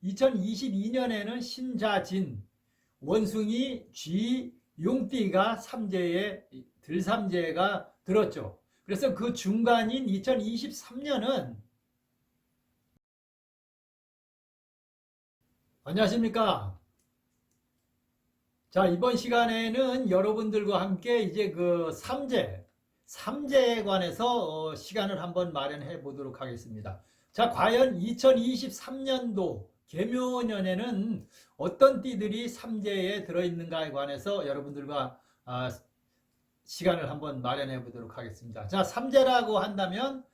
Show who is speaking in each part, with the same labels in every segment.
Speaker 1: 2022년에는 신자진, 원숭이, 쥐, 용띠가 삼재에 들삼재가 들었죠. 그래서 그 중간인 2023년은 안녕하십니까? 자, 이번 시간에는 여러분들과 함께 이제 그 삼재에 관해서 시간을 한번 마련해 보도록 하겠습니다. 자, 과연 2023년도 계묘년에는 어떤 띠들이 삼재에 들어있는가에 관해서 여러분들과 시간을 한번 마련해 보도록 하겠습니다. 자, 삼재라고 한다면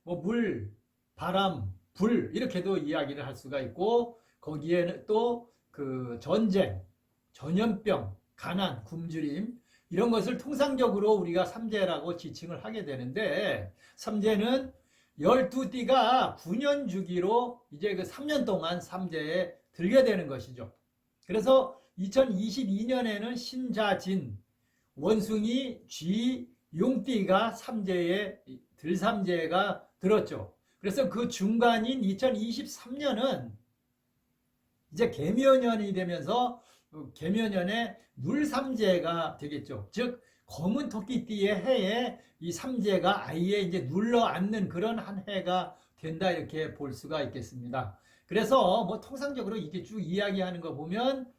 Speaker 1: 뭐 물, 바람, 불 이렇게도 이야기를 할 수가 있고, 거기에는 또 그 전쟁, 전염병, 가난, 굶주림 이런 것을 통상적으로 우리가 삼재라고 지칭을 하게 되는데, 삼재는 12띠가 9년 주기로 이제 그 3년 동안 삼재에 들게 되는 것이죠. 그래서 2022년에는 신자진, 원숭이, 쥐, 용띠가 삼재에 들삼재가 들었죠. 그래서 그 중간인 2023년은 이제 계묘년이 되면서 계묘년에 물삼재가 되겠죠. 즉 검은 토끼띠의 해에 이 삼재가 아예 이제 눌러 앉는 그런 한 해가 된다, 이렇게 볼 수가 있겠습니다. 그래서 뭐 통상적으로 이렇게 쭉 이야기하는 거 보면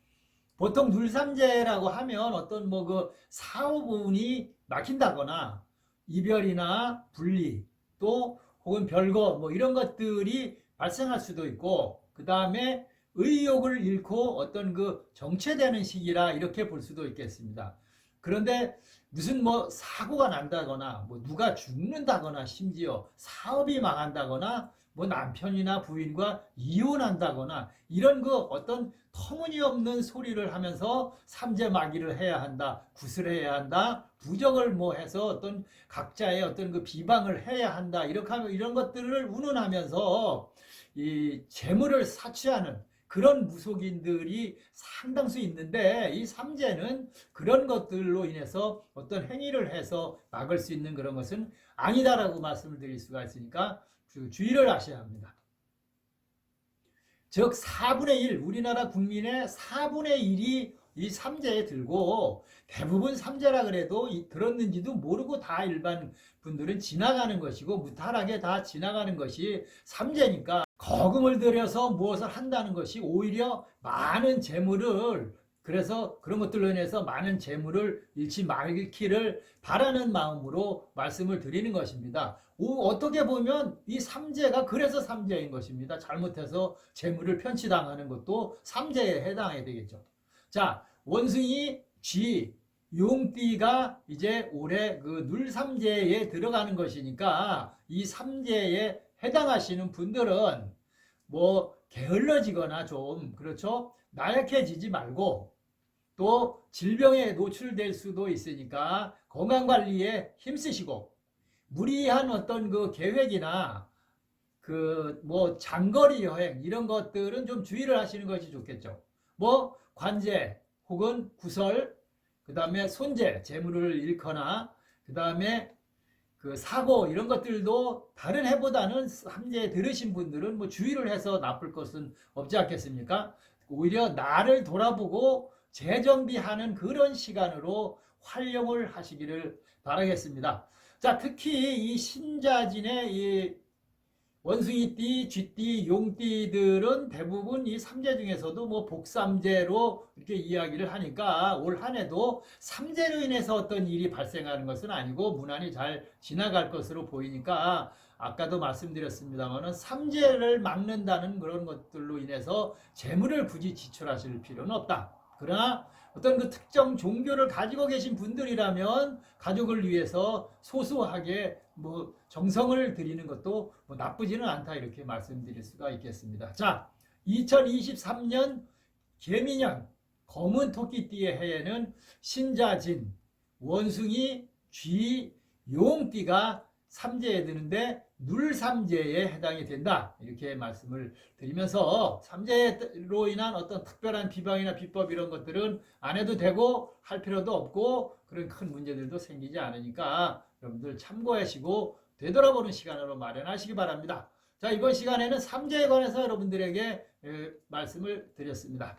Speaker 1: 보통 물삼재라고 하면 어떤 뭐 그 사업운이 막힌다거나 이별이나 분리 또 혹은 별거 뭐 이런 것들이 발생할 수도 있고, 그 다음에 의욕을 잃고 어떤 그 정체되는 시기라 이렇게 볼 수도 있겠습니다. 그런데 무슨 뭐 사고가 난다거나 뭐 누가 죽는다거나 심지어 사업이 망한다거나 뭐 남편이나 부인과 이혼한다거나 이런 그 어떤 터무니없는 소리를 하면서 삼재마귀를 해야 한다, 구슬해야 한다, 부적을 뭐 해서 어떤 각자의 어떤 그 비방을 해야 한다, 이렇게 하면 이런 것들을 운운하면서 이 재물을 사취하는 그런 무속인들이 상당수 있는데, 이 삼재는 그런 것들로 인해서 어떤 행위를 해서 막을 수 있는 그런 것은 아니다라고 말씀을 드릴 수가 있으니까 주의를 하셔야 합니다. 즉 4분의 1, 우리나라 국민의 4분의 1이 이 삼재에 들고, 대부분 삼재라 그래도 들었는지도 모르고 다 일반 분들은 지나가는 것이고 무탈하게 다 지나가는 것이 삼재니까, 거금을 들여서 무엇을 한다는 것이 오히려 많은 재물을, 그래서 그런 것들로 인해서 많은 재물을 잃지 말기를 바라는 마음으로 말씀을 드리는 것입니다. 어떻게 보면 이 삼재가 그래서 삼재인 것입니다. 잘못해서 재물을 편취당하는 것도 삼재에 해당해야 되겠죠. 자, 원숭이, 쥐, 용띠가 이제 올해 그 눌삼재에 들어가는 것이니까 이 삼재에 해당하시는 분들은 뭐 게을러지거나 좀 그렇죠, 나약해지지 말고 또 질병에 노출될 수도 있으니까 건강관리에 힘쓰시고, 무리한 어떤 그 계획이나 그 뭐 장거리 여행 이런 것들은 좀 주의를 하시는 것이 좋겠죠. 뭐 관제 혹은 구설, 그 다음에 손재, 재물을 잃거나, 그 다음에 그 사고 이런 것들도 다른 해보다는 삼재에 들으신 분들은 뭐 주의를 해서 나쁠 것은 없지 않겠습니까? 오히려 나를 돌아보고 재정비하는 그런 시간으로 활용을 하시기를 바라겠습니다. 자, 특히 이 신자진의 이 원숭이띠, 쥐띠, 용띠들은 대부분 이 삼재 중에서도 뭐 복삼재로 이렇게 이야기를 하니까 올 한 해도 삼재로 인해서 어떤 일이 발생하는 것은 아니고 무난히 잘 지나갈 것으로 보이니까, 아까도 말씀드렸습니다만 삼재를 막는다는 그런 것들로 인해서 재물을 굳이 지출하실 필요는 없다. 그러나 어떤 그 특정 종교를 가지고 계신 분들이라면 가족을 위해서 소소하게 뭐 정성을 드리는 것도 뭐 나쁘지는 않다, 이렇게 말씀드릴 수가 있겠습니다. 자, 2023년 개미년 검은 토끼띠의 해에는 신자진, 원숭이, 쥐, 용띠가 삼재에 드는데 눌삼재에 해당이 된다, 이렇게 말씀을 드리면서 삼재로 인한 어떤 특별한 비방이나 비법 이런 것들은 안 해도 되고 할 필요도 없고 그런 큰 문제들도 생기지 않으니까 여러분들 참고하시고 되돌아보는 시간으로 마련하시기 바랍니다. 자, 이번 시간에는 삼재에 관해서 여러분들에게 말씀을 드렸습니다.